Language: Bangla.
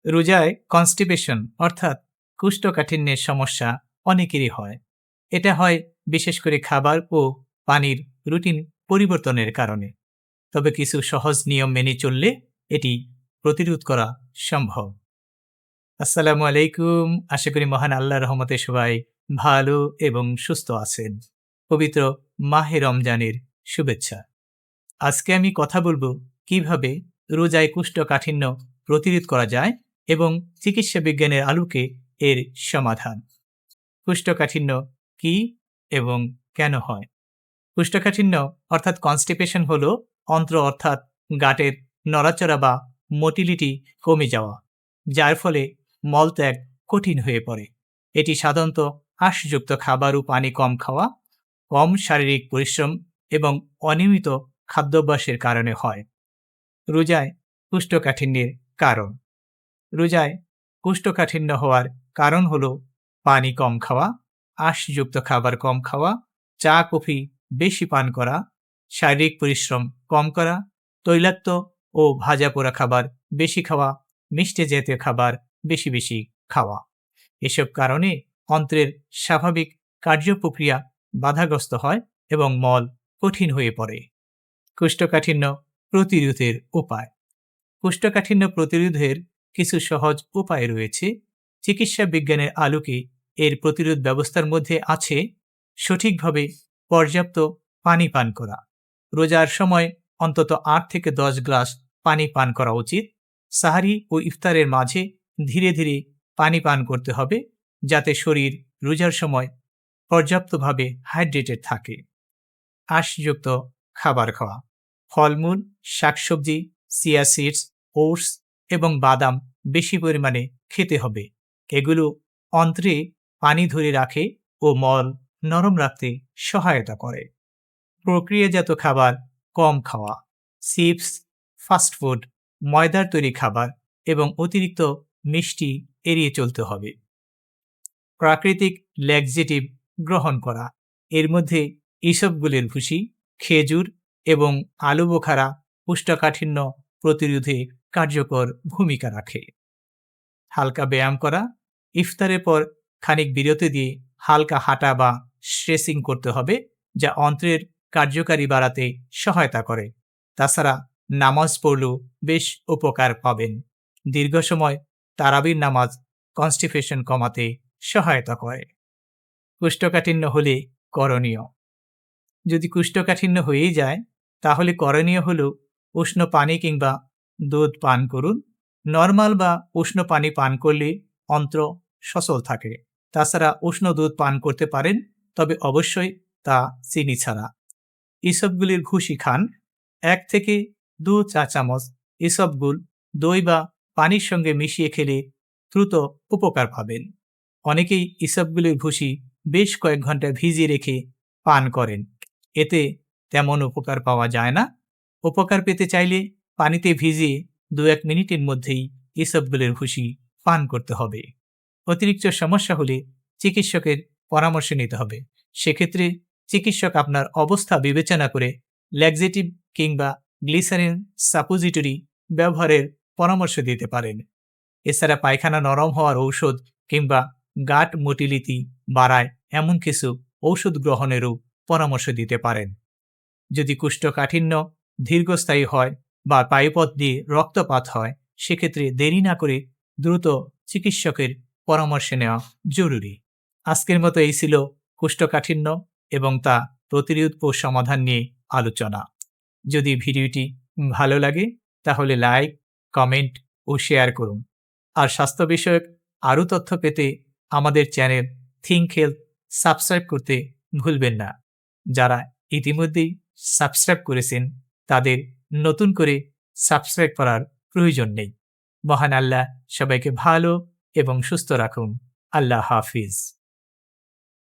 রোজায় কনস্টিপেশন অর্থাৎ কোষ্ঠকাঠিন্যের সমস্যা অনেকেরই হয়। এটা হয় বিশেষ করে খাবার ও পানির রুটিন পরিবর্তনের কারণে। তবে কিছু সহজ নিয়ম মেনে চললে এটি প্রতিরোধ করা সম্ভব। আসসালামু আলাইকুম। আশা করি মহান আল্লাহর রহমতে সবাই ভালো এবং সুস্থ আছেন। পবিত্র মাহে রমজানের শুভেচ্ছা। আজকে আমি কথা বলবো কিভাবে রোজায় কোষ্ঠকাঠিন্য প্রতিরোধ করা যায় এবং চিকিৎসা বিজ্ঞানের আলোকে এর সমাধান। কোষ্ঠকাঠিন্য কি এবং কেন হয়? কোষ্ঠকাঠিন্য অর্থাৎ কনস্টিপেশন হলো অন্ত্র অর্থাৎ গাটের নড়াচড়া বা মোটিলিটি কমে যাওয়া, যার ফলে মলত্যাগ কঠিন হয়ে পড়ে। এটি সাধারণত আঁশযুক্ত খাবার ও পানি কম খাওয়া, কম শারীরিক পরিশ্রম এবং অনিয়মিত খাদ্যাভ্যাসের কারণে হয়। রোজায় কোষ্ঠকাঠিন্যের কারণ। রোজায় কোষ্ঠকাঠিন্য হওয়ার কারণ হলো পানি কম খাওয়া, আঁশযুক্ত খাবার কম খাওয়া, চা কফি বেশি পান করা, শারীরিক পরিশ্রম কম করা, তৈলাক্ত ও ভাজা পোড়া খাবার বেশি খাওয়া, মিষ্টি জাতীয় খাবার বেশি বেশি খাওয়া। এসব কারণে অন্ত্রের স্বাভাবিক কার্যপ্রক্রিয়া বাধাগ্রস্ত হয় এবং মল কঠিন হয়ে পড়ে। কোষ্ঠকাঠিন্য প্রতিরোধের উপায়। কোষ্ঠকাঠিন্য প্রতিরোধের কিছু সহজ উপায় রয়েছে। চিকিৎসা বিজ্ঞানের আলোকে এর প্রতিরোধ ব্যবস্থার মধ্যে আছে সঠিকভাবে পর্যাপ্ত পানি পান করা। রোজার সময় অন্তত 8 থেকে 10 গ্লাস পানি পান করা উচিত। সাহারি ও ইফতারের মাঝে ধীরে ধীরে পানি পান করতে হবে, যাতে শরীর রোজার সময় পর্যাপ্তভাবে হাইড্রেটেড থাকে। আঁশযুক্ত খাবার খাওয়া। ফলমূল, শাকসবজি, চিয়া সিডস, ওটস এবং বাদাম বেশি পরিমাণে খেতে হবে। এগুলো অন্ত্রে পানি ধরে রাখে ও মল নরম রাখতে সহায়তা করে। প্রক্রিয়াজাত খাবার কম খাওয়া। চিপস, ফাস্টফুড, ময়দার তৈরি খাবার এবং অতিরিক্ত মিষ্টি এড়িয়ে চলতে হবে। প্রাকৃতিক ল্যাক্সেটিভ গ্রহণ করা। এর মধ্যে ইসবগুলের ভুসি, খেজুর এবং আলু বোখারা কোষ্ঠকাঠিন্য প্রতিরোধে কার্যকর ভূমিকা রাখে। হালকা ব্যায়াম করা। ইফতারের পর খানিক বিরতি দিয়ে হালকা হাঁটা বা স্ট্রেচিং করতে হবে, যা অন্ত্রের কার্যকারী বাড়াতে সহায়তা করে। তাছাড়া নামাজ পড়লেও বেশ উপকার পাবেন। দীর্ঘ সময় তারাবির নামাজ কনস্টিপেশন কমাতে সহায়তা করে। কোষ্ঠকাঠিন্য হলে করণীয়। যদি কোষ্ঠকাঠিন্য হয়েই যায়, তাহলে করণীয় হলো উষ্ণ পানি কিংবা দুধ পান করুন। নর্মাল বা উষ্ণ পানি পান করলে অন্ত্র সচল থাকে। তাছাড়া উষ্ণ দুধ পান করতে পারেন, তবে অবশ্যই তা চিনি ছাড়া। ইসবগুলির ভুসি খান। 1 থেকে 2 চা চামচ ইসবগুল দই বা পানির সঙ্গে মিশিয়ে খেলে দ্রুত উপকার পাবেন। অনেকেই ইসবগুলির ভুসি বেশ কয়েক ঘন্টা ভিজিয়ে রেখে পান করেন। এতে তেমন উপকার পাওয়া যায় না। উপকার পেতে চাইলে পানিতে ভিজিয়ে 2-1 মিনিটের মধ্যেই ইসবগুলের ভুসি পান করতে হবে। অতিরিক্ত সমস্যা হলে চিকিৎসকের পরামর্শ নিতে হবে। সেক্ষেত্রে চিকিৎসক আপনার অবস্থা বিবেচনা করে ল্যাক্সেটিভ কিংবা গ্লিসারিন সাপোজিটরি ব্যবহারের পরামর্শ দিতে পারেন। এছাড়া পায়খানা নরম হওয়ার ঔষধ কিংবা গাট মোটিলিটি বাড়ায় এমন কিছু ঔষধ গ্রহণেরও পরামর্শ দিতে পারেন। যদি কোষ্ঠকাঠিন্য দীর্ঘস্থায়ী হয় বা পায়ুপথ দিয়ে রক্তপাত হয়, সেক্ষেত্রে দেরি না করে দ্রুত চিকিৎসকের পরামর্শ নেওয়া জরুরি। আজকের মতো এই ছিল কোষ্ঠকাঠিন্য এবং তা প্রতিরোধ ও সমাধান নিয়ে আলোচনা। যদি ভিডিওটি ভালো লাগে তাহলে লাইক, কমেন্ট ও শেয়ার করুন। আর স্বাস্থ্য বিষয়ক আরও তথ্য পেতে আমাদের চ্যানেল থিঙ্ক হেলথ সাবস্ক্রাইব করতে ভুলবেন না। যারা ইতিমধ্যেই সাবস্ক্রাইব করেছেন তাদের নতুন করে সাবস্ক্রাইব করার প্রয়োজন নেই। মহান আল্লাহ সবাইকে ভালো এবং সুস্থ রাখুন। আল্লাহ হাফিজ।